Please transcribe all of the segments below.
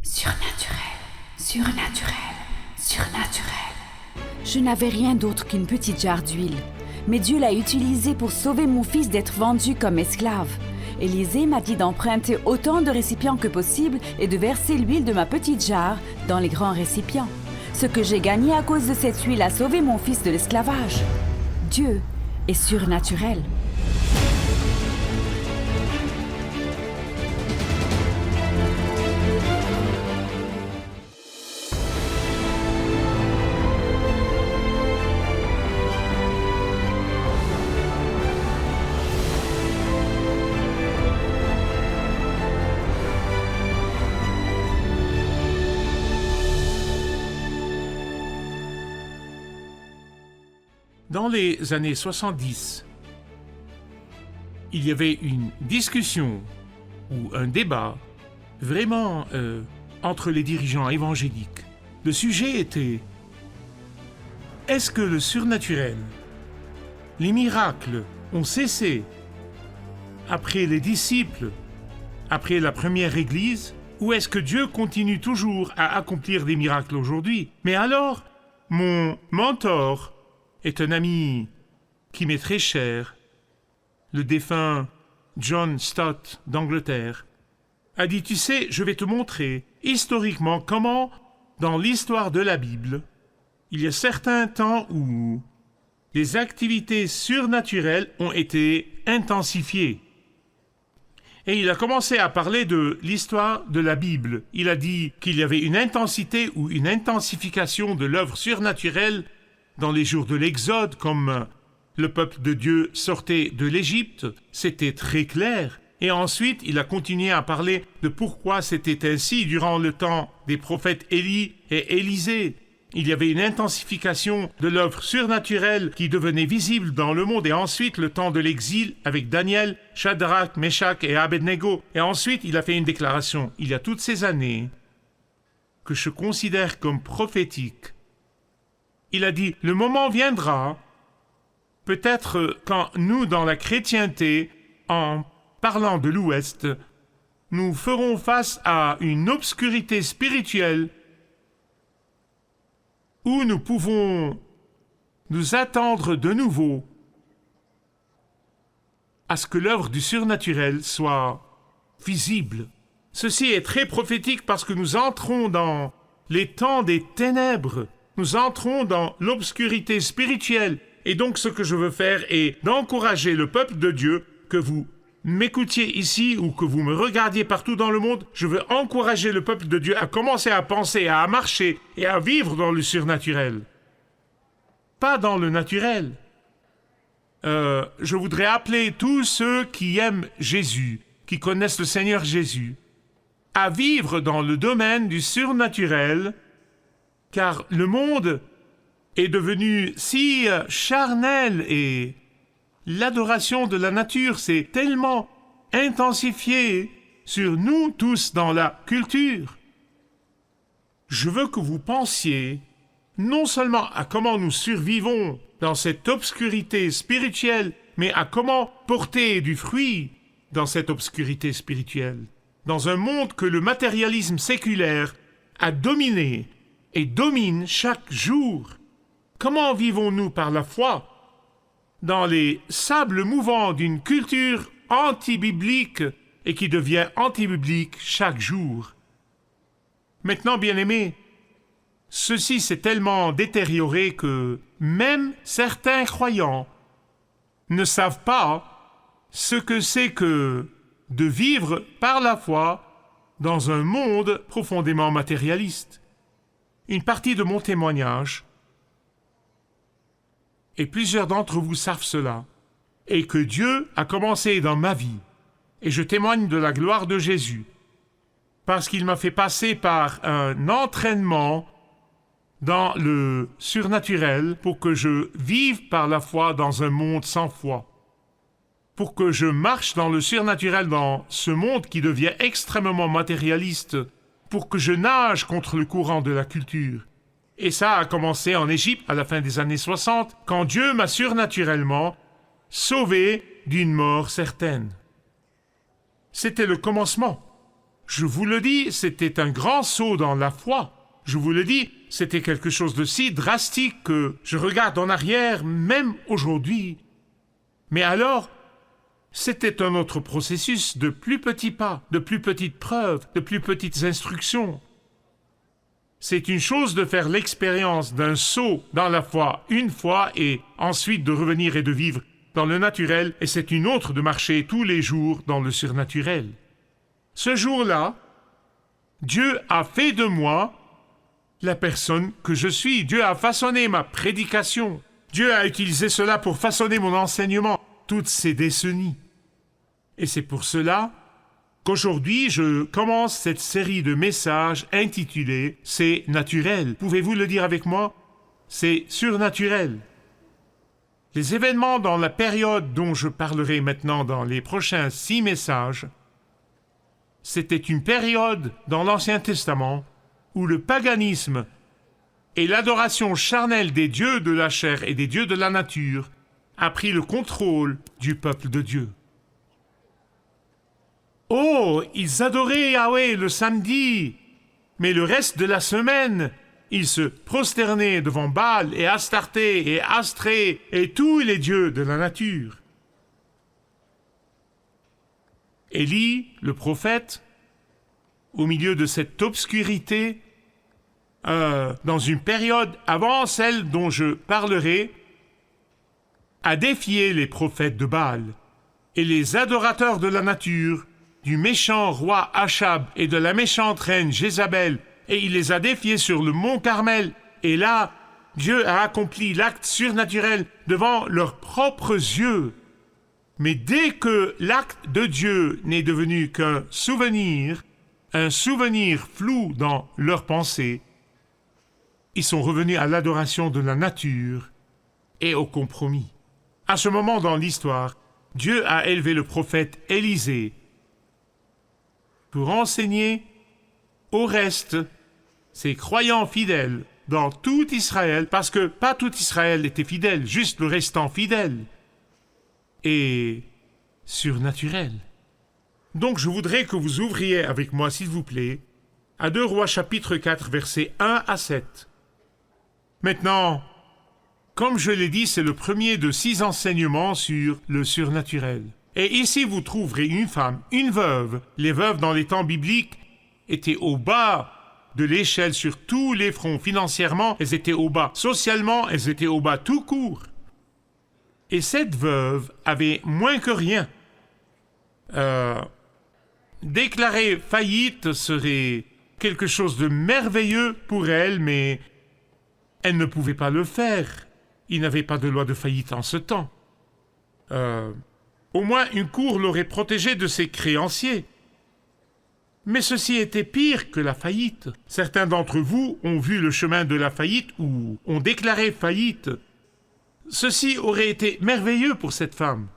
Surnaturel, surnaturel, surnaturel. Je n'avais rien d'autre qu'une petite jarre d'huile, mais Dieu l'a utilisée pour sauver mon fils d'être vendu comme esclave. Élisée m'a dit d'emprunter autant de récipients que possible et de verser l'huile de ma petite jarre dans les grands récipients. Ce que j'ai gagné à cause de cette huile a sauvé mon fils de l'esclavage. Dieu est surnaturel. Dans les années 70, il y avait une discussion ou un débat vraiment entre les dirigeants évangéliques. Le sujet était: est-ce que le surnaturel, les miracles ont cessé après les disciples, après la première Église, ou est-ce que Dieu continue toujours à accomplir des miracles aujourd'hui? Mais alors, mon mentor est un ami qui m'est très cher, le défunt John Stott d'Angleterre, a dit: tu sais, je vais te montrer historiquement comment, dans l'histoire de la Bible, il y a certains temps où les activités surnaturelles ont été intensifiées. Et il a commencé à parler de l'histoire de la Bible. Il a dit qu'il y avait une intensité ou une intensification de l'œuvre surnaturelle dans les jours de l'Exode, comme le peuple de Dieu sortait de l'Égypte. C'était très clair. Et ensuite, il a continué à parler de pourquoi c'était ainsi durant le temps des prophètes Élie et Élisée. Il y avait une intensification de l'œuvre surnaturelle qui devenait visible dans le monde. Et ensuite, le temps de l'exil avec Daniel, Shadrach, Meshach et Abednego. Et ensuite, il a fait une déclaration. Il y a toutes ces années que je considère comme prophétiques. Il a dit: le moment viendra, peut-être quand nous, dans la chrétienté, en parlant de l'Ouest, nous ferons face à une obscurité spirituelle où nous pouvons nous attendre de nouveau à ce que l'œuvre du surnaturel soit visible. Ceci est très prophétique parce que nous entrons dans les temps des ténèbres. Nous entrons dans l'obscurité spirituelle. Et donc ce que je veux faire est d'encourager le peuple de Dieu, que vous m'écoutiez ici ou que vous me regardiez partout dans le monde. Je veux encourager le peuple de Dieu à commencer à penser, à marcher et à vivre dans le surnaturel. Pas dans le naturel. Je voudrais appeler tous ceux qui aiment Jésus, qui connaissent le Seigneur Jésus, à vivre dans le domaine du surnaturel, car le monde est devenu si charnel et l'adoration de la nature s'est tellement intensifiée sur nous tous dans la culture. Je veux que vous pensiez non seulement à comment nous survivons dans cette obscurité spirituelle, mais à comment porter du fruit dans cette obscurité spirituelle, dans un monde que le matérialisme séculaire a dominé et domine chaque jour. Comment vivons-nous par la foi dans les sables mouvants d'une culture anti-biblique et qui devient anti-biblique chaque jour? Maintenant, bien-aimés, ceci s'est tellement détérioré que même certains croyants ne savent pas ce que c'est que de vivre par la foi dans un monde profondément matérialiste. Une partie de mon témoignage, et plusieurs d'entre vous savent cela, est que Dieu a commencé dans ma vie, et je témoigne de la gloire de Jésus, parce qu'il m'a fait passer par un entraînement dans le surnaturel pour que je vive par la foi dans un monde sans foi, pour que je marche dans le surnaturel dans ce monde qui devient extrêmement matérialiste, pour que je nage contre le courant de la culture. Et ça a commencé en Égypte à la fin des années 60, quand Dieu m'a surnaturellement sauvé d'une mort certaine. C'était le commencement. Je vous le dis, c'était un grand saut dans la foi. Je vous le dis, c'était quelque chose de si drastique que je regarde en arrière, même aujourd'hui. Mais alors, c'était un autre processus de plus petits pas, de plus petites preuves, de plus petites instructions. C'est une chose de faire l'expérience d'un saut dans la foi une fois et ensuite de revenir et de vivre dans le naturel, et c'est une autre de marcher tous les jours dans le surnaturel. Ce jour-là, Dieu a fait de moi la personne que je suis. Dieu a façonné ma prédication. Dieu a utilisé cela pour façonner mon enseignement toutes ces décennies. Et c'est pour cela qu'aujourd'hui, je commence cette série de messages intitulés « C'est naturel ». Pouvez-vous le dire avec moi? C'est surnaturel. Les événements dans la période dont je parlerai maintenant dans les prochains 6 messages, c'était une période dans l'Ancien Testament où le paganisme et l'adoration charnelle des dieux de la chair et des dieux de la nature a pris le contrôle du peuple de Dieu. Oh, ils adoraient Yahweh le samedi, mais le reste de la semaine, ils se prosternaient devant Baal et Astarté et Astrée et tous les dieux de la nature. Élie, le prophète, au milieu de cette obscurité, dans une période avant celle dont je parlerai, a défié les prophètes de Baal et les adorateurs de la nature, du méchant roi Achab et de la méchante reine Jézabel, et il les a défiés sur le mont Carmel. Et là, Dieu a accompli l'acte surnaturel devant leurs propres yeux. Mais dès que l'acte de Dieu n'est devenu qu'un souvenir, un souvenir flou dans leurs pensées, ils sont revenus à l'adoration de la nature et au compromis. À ce moment dans l'histoire, Dieu a élevé le prophète Élisée pour enseigner au reste ses croyants fidèles dans tout Israël, parce que pas tout Israël était fidèle, juste le restant fidèle et surnaturel. Donc je voudrais que vous ouvriez avec moi, s'il vous plaît, à 2 Rois chapitre 4, versets 1 à 7. Maintenant, comme je l'ai dit, c'est le premier de 6 enseignements sur le surnaturel. Et ici, vous trouverez une femme, une veuve. Les veuves, dans les temps bibliques, étaient au bas de l'échelle sur tous les fronts. Financièrement, elles étaient au bas. Socialement, elles étaient au bas tout court. Et cette veuve avait moins que rien. Déclarer faillite serait quelque chose de merveilleux pour elle, mais elle ne pouvait pas le faire. Il n'avait pas de loi de faillite en ce temps. Au moins, une cour l'aurait protégée de ses créanciers. Mais ceci était pire que la faillite. Certains d'entre vous ont vu le chemin de la faillite ou ont déclaré faillite. Ceci aurait été merveilleux pour cette femme.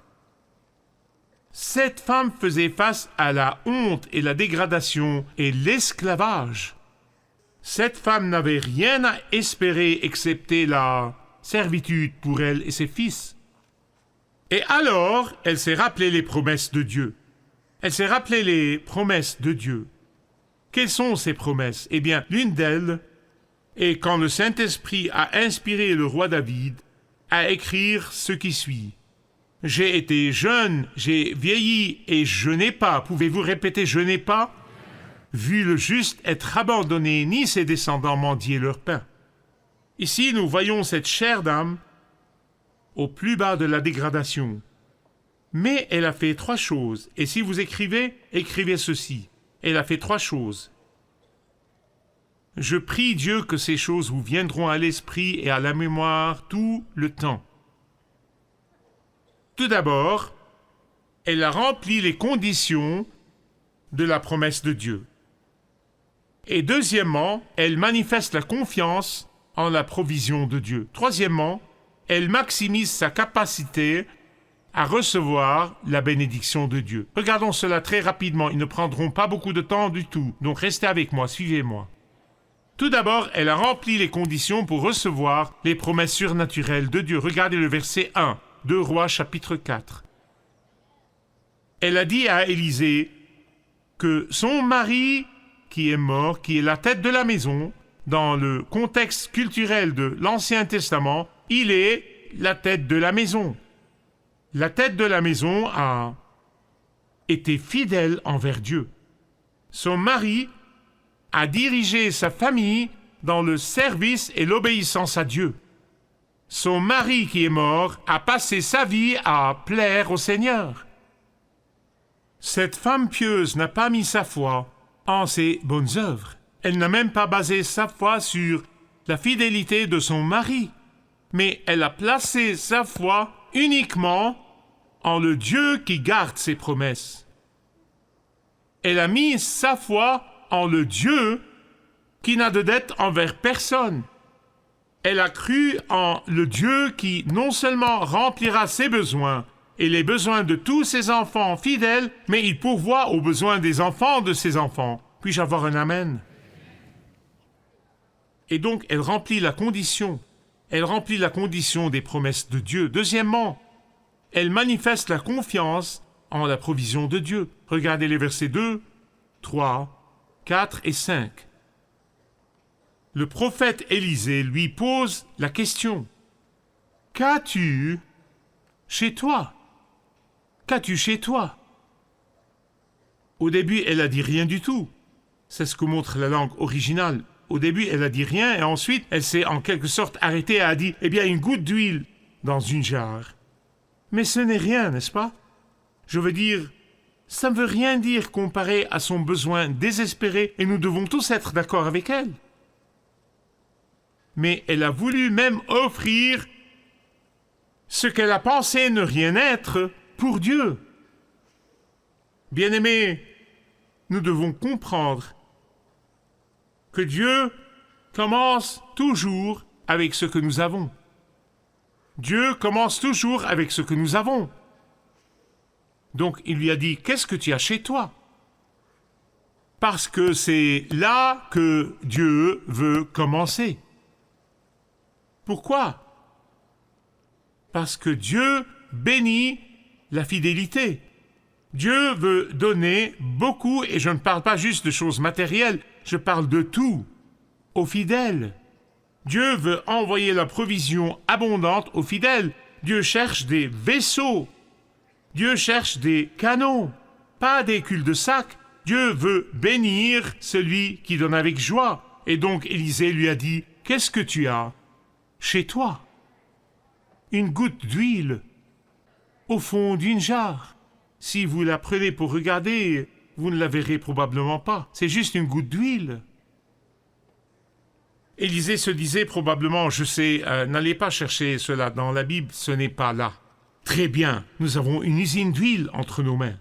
Cette femme faisait face à la honte et la dégradation et l'esclavage. Cette femme n'avait rien à espérer excepté la servitude pour elle et ses fils. Et alors, elle s'est rappelé les promesses de Dieu. Elle s'est rappelé les promesses de Dieu. Quelles sont ces promesses? Eh bien, l'une d'elles est quand le Saint-Esprit a inspiré le roi David à écrire ce qui suit. « J'ai été jeune, j'ai vieilli et je n'ai pas. » Pouvez-vous répéter « je n'ai pas » ? Vu le juste être abandonné, ni ses descendants mendier leur pain. Ici, nous voyons cette chère dame au plus bas de la dégradation. Mais elle a fait 3 choses. Et si vous écrivez, écrivez ceci. Elle a fait 3 choses. Je prie Dieu que ces choses vous viendront à l'esprit et à la mémoire tout le temps. Tout d'abord, elle a rempli les conditions de la promesse de Dieu. Et deuxièmement, elle manifeste la confiance en la provision de Dieu. Troisièmement, elle maximise sa capacité à recevoir la bénédiction de Dieu. Regardons cela très rapidement, ils ne prendront pas beaucoup de temps du tout. Donc restez avec moi, suivez-moi. Tout d'abord, elle a rempli les conditions pour recevoir les promesses surnaturelles de Dieu. Regardez le verset 1, 2 Rois chapitre 4. Elle a dit à Élisée, que son mari, qui est mort, qui est la tête de la maison, dans le contexte culturel de l'Ancien Testament, il est la tête de la maison. La tête de la maison a été fidèle envers Dieu. Son mari a dirigé sa famille dans le service et l'obéissance à Dieu. Son mari qui est mort a passé sa vie à plaire au Seigneur. Cette femme pieuse n'a pas mis sa foi en ses bonnes œuvres. Elle n'a même pas basé sa foi sur la fidélité de son mari, mais elle a placé sa foi uniquement en le Dieu qui garde ses promesses. Elle a mis sa foi en le Dieu qui n'a de dette envers personne. Elle a cru en le Dieu qui non seulement remplira ses besoins et les besoins de tous ses enfants fidèles, mais il pourvoit aux besoins des enfants de ses enfants. Puis-je avoir un amen? Et donc, elle remplit la condition. Elle remplit la condition des promesses de Dieu. Deuxièmement, elle manifeste la confiance en la provision de Dieu. Regardez les versets 2, 3, 4 et 5. Le prophète Élisée lui pose la question. Qu'as-tu chez toi? Qu'as-tu chez toi? Au début, elle a dit rien du tout. C'est ce que montre la langue originale. Au début, elle a dit rien et ensuite, elle s'est en quelque sorte arrêtée et a dit, eh bien, une goutte d'huile dans une jarre. Mais ce n'est rien, n'est-ce pas? Je veux dire, ça ne veut rien dire comparé à son besoin désespéré et nous devons tous être d'accord avec elle. Mais elle a voulu même offrir ce qu'elle a pensé ne rien être pour Dieu. Bien-aimés, nous devons comprendre que Dieu commence toujours avec ce que nous avons. Dieu commence toujours avec ce que nous avons. Donc il lui a dit, qu'est-ce que tu as chez toi? Parce que c'est là que Dieu veut commencer. Pourquoi? Parce que Dieu bénit la fidélité. Dieu veut donner beaucoup, et je ne parle pas juste de choses matérielles, je parle de tout, aux fidèles. Dieu veut envoyer la provision abondante aux fidèles. Dieu cherche des vaisseaux. Dieu cherche des canons, pas des cul-de-sac. Dieu veut bénir celui qui donne avec joie. Et donc Élisée lui a dit, « Qu'est-ce que tu as chez toi? Une goutte d'huile au fond d'une jarre. Si vous la prenez pour regarder, vous ne la verrez probablement pas. C'est juste une goutte d'huile. » Élisée se disait probablement, je sais, n'allez pas chercher cela dans la Bible, ce n'est pas là. Très bien, nous avons une usine d'huile entre nos mains.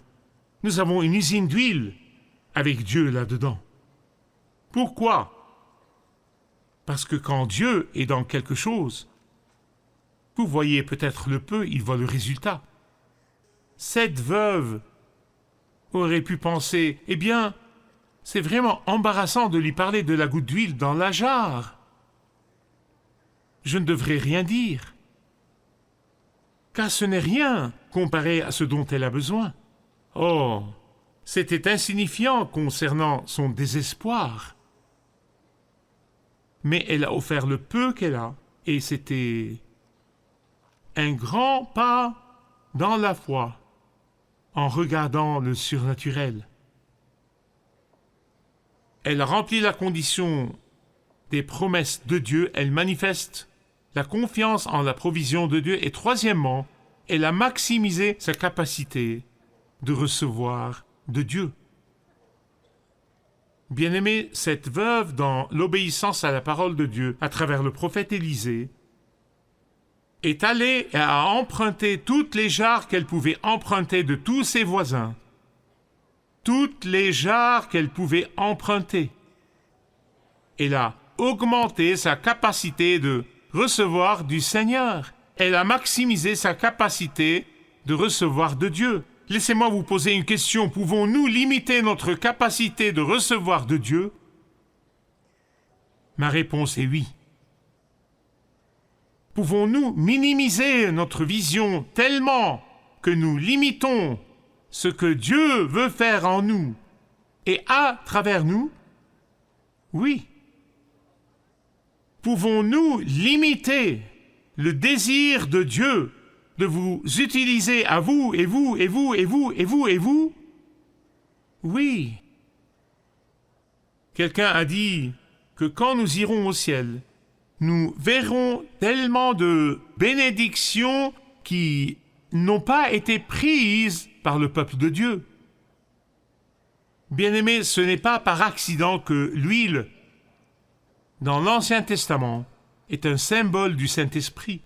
Nous avons une usine d'huile avec Dieu là-dedans. Pourquoi? Parce que quand Dieu est dans quelque chose, vous voyez peut-être le peu, il voit le résultat. Cette veuve aurait pu penser, eh bien, c'est vraiment embarrassant de lui parler de la goutte d'huile dans la jarre. Je ne devrais rien dire, car ce n'est rien comparé à ce dont elle a besoin. Oh, c'était insignifiant concernant son désespoir. Mais elle a offert le peu qu'elle a, et c'était un grand pas dans la foi, en regardant le surnaturel. Elle remplit la condition des promesses de Dieu, elle manifeste la confiance en la provision de Dieu, et troisièmement, elle a maximisé sa capacité de recevoir de Dieu. Bien-aimé, cette veuve, dans l'obéissance à la parole de Dieu, à travers le prophète Élisée, est allée et a emprunté toutes les jarres qu'elle pouvait emprunter de tous ses voisins. Toutes les jarres qu'elle pouvait emprunter. Elle a augmenté sa capacité de recevoir du Seigneur. Elle a maximisé sa capacité de recevoir de Dieu. Laissez-moi vous poser une question. Pouvons-nous limiter notre capacité de recevoir de Dieu? Ma réponse est oui. Pouvons-nous minimiser notre vision tellement que nous limitons ce que Dieu veut faire en nous Et à travers nous, oui, pouvons-nous limiter le désir de Dieu de vous utiliser à vous, et vous, et vous, et vous, et vous, et vous? Oui. Quelqu'un a dit que quand nous irons au ciel, nous verrons tellement de bénédictions qui n'ont pas été prises par le peuple de Dieu. Bien-aimés, ce n'est pas par accident que l'huile, dans l'Ancien Testament, est un symbole du Saint-Esprit.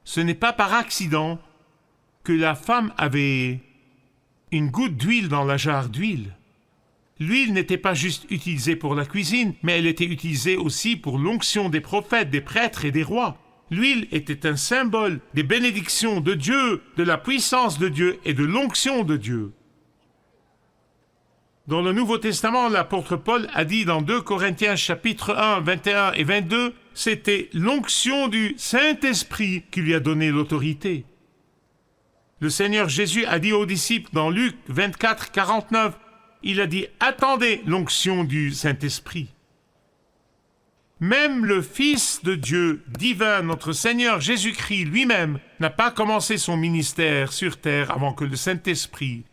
Ce n'est pas par accident que la femme avait une goutte d'huile dans la jarre d'huile. L'huile n'était pas juste utilisée pour la cuisine, mais elle était utilisée aussi pour l'onction des prophètes, des prêtres et des rois. L'huile était un symbole des bénédictions de Dieu, de la puissance de Dieu et de l'onction de Dieu. Dans le Nouveau Testament, l'apôtre Paul a dit dans 2 Corinthiens chapitre 1, 21 et 22, c'était l'onction du Saint-Esprit qui lui a donné l'autorité. Le Seigneur Jésus a dit aux disciples dans Luc 24, 49, il a dit « Attendez l'onction du Saint-Esprit ». Même le Fils de Dieu divin, notre Seigneur Jésus-Christ lui-même, n'a pas commencé son ministère sur terre avant que le Saint-Esprit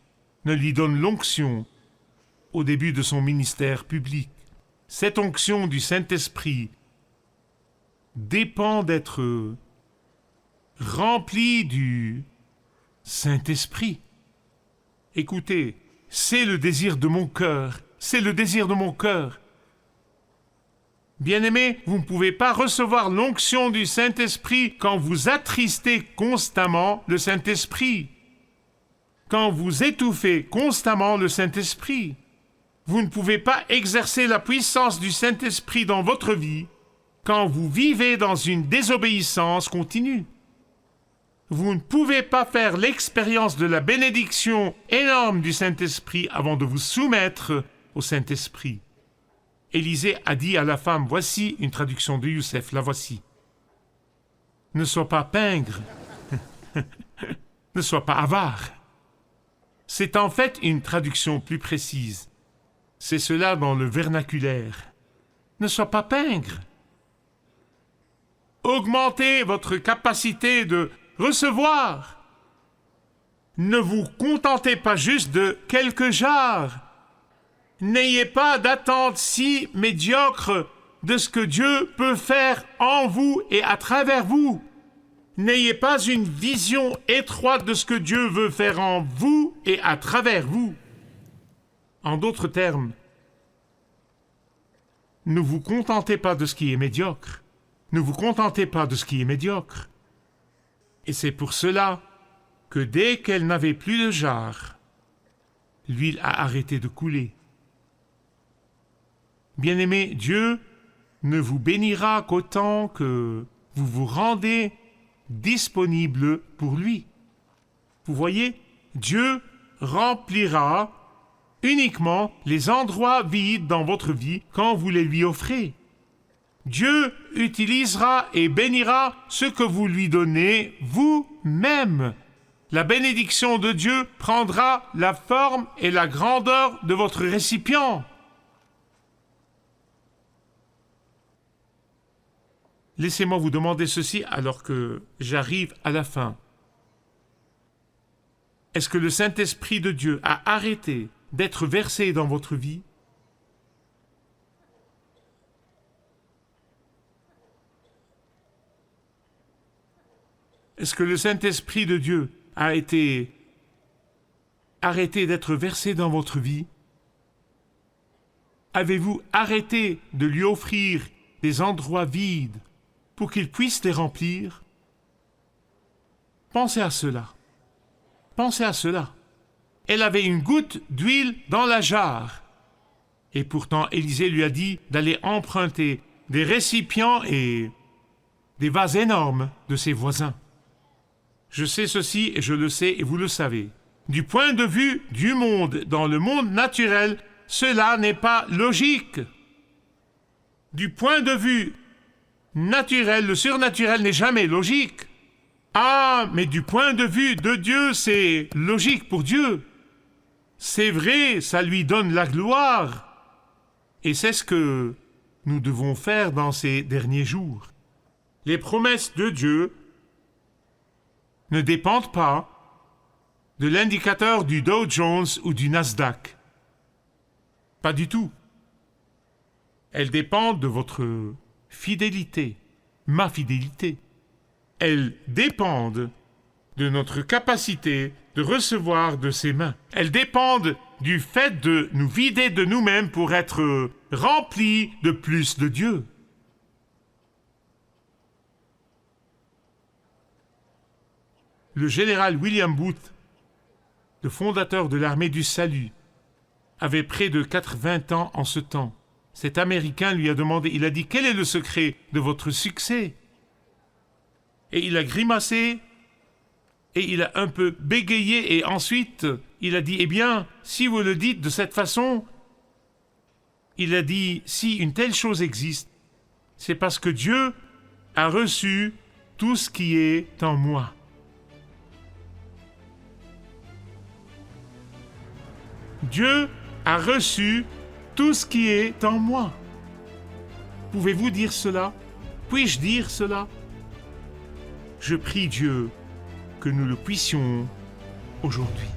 ne lui donne l'onction au début de son ministère public. Cette onction du Saint-Esprit dépend d'être remplie du Saint-Esprit. Écoutez, c'est le désir de mon cœur, c'est le désir de mon cœur. Bien-aimés, vous ne pouvez pas recevoir l'onction du Saint-Esprit quand vous attristez constamment le Saint-Esprit, quand vous étouffez constamment le Saint-Esprit. Vous ne pouvez pas exercer la puissance du Saint-Esprit dans votre vie quand vous vivez dans une désobéissance continue. Vous ne pouvez pas faire l'expérience de la bénédiction énorme du Saint-Esprit avant de vous soumettre au Saint-Esprit. Élisée a dit à la femme, voici une traduction de Youssef, la voici. Ne sois pas pingre, ne sois pas avare. C'est en fait une traduction plus précise. C'est cela dans le vernaculaire. Ne sois pas pingre. Augmentez votre capacité de recevoir. Ne vous contentez pas juste de quelques jarres. N'ayez pas d'attente si médiocre de ce que Dieu peut faire en vous et à travers vous. N'ayez pas une vision étroite de ce que Dieu veut faire en vous et à travers vous. En d'autres termes, ne vous contentez pas de ce qui est médiocre. Ne vous contentez pas de ce qui est médiocre. Et c'est pour cela que dès qu'elle n'avait plus de jarre, l'huile a arrêté de couler. Bien-aimés, Dieu ne vous bénira qu'autant que vous vous rendez disponible pour lui. Vous voyez, Dieu remplira uniquement les endroits vides dans votre vie quand vous les lui offrez. Dieu utilisera et bénira ce que vous lui donnez vous-même. La bénédiction de Dieu prendra la forme et la grandeur de votre récipient. Laissez-moi vous demander ceci alors que j'arrive à la fin. Est-ce que le Saint-Esprit de Dieu a arrêté d'être versé dans votre vie? Est-ce que le Saint-Esprit de Dieu a été arrêté d'être versé dans votre vie? Avez-vous arrêté de lui offrir des endroits vides pour qu'il puisse les remplir? Pensez à cela. Pensez à cela. Elle avait une goutte d'huile dans la jarre. Et pourtant, Élisée lui a dit d'aller emprunter des récipients et des vases énormes de ses voisins. Je sais ceci et je le sais et vous le savez. Du point de vue du monde, dans le monde naturel, cela n'est pas logique. Du point de vue naturel, le surnaturel n'est jamais logique. Ah, mais du point de vue de Dieu, c'est logique pour Dieu. c'est vrai, ça lui donne la gloire. Et c'est ce que nous devons faire dans ces derniers jours. Les promesses de Dieu ne dépendent pas de l'indicateur du Dow Jones ou du Nasdaq. Pas du tout. Elles dépendent de votre fidélité, ma fidélité. Elles dépendent de notre capacité de recevoir de ses mains. Elles dépendent du fait de nous vider de nous-mêmes pour être remplis de plus de Dieu. Le général William Booth, le fondateur de l'armée du salut, avait près de 80 ans en ce temps. Cet Américain lui a demandé, il a dit, quel est le secret de votre succès? Et il a grimacé, et il a un peu bégayé, et ensuite, il a dit, eh bien, si vous le dites de cette façon, il a dit, si une telle chose existe, c'est parce que Dieu a reçu tout ce qui est en moi. Dieu a reçu tout ce qui est en moi. Pouvez-vous dire cela? Puis-je dire cela? Je prie Dieu que nous le puissions aujourd'hui.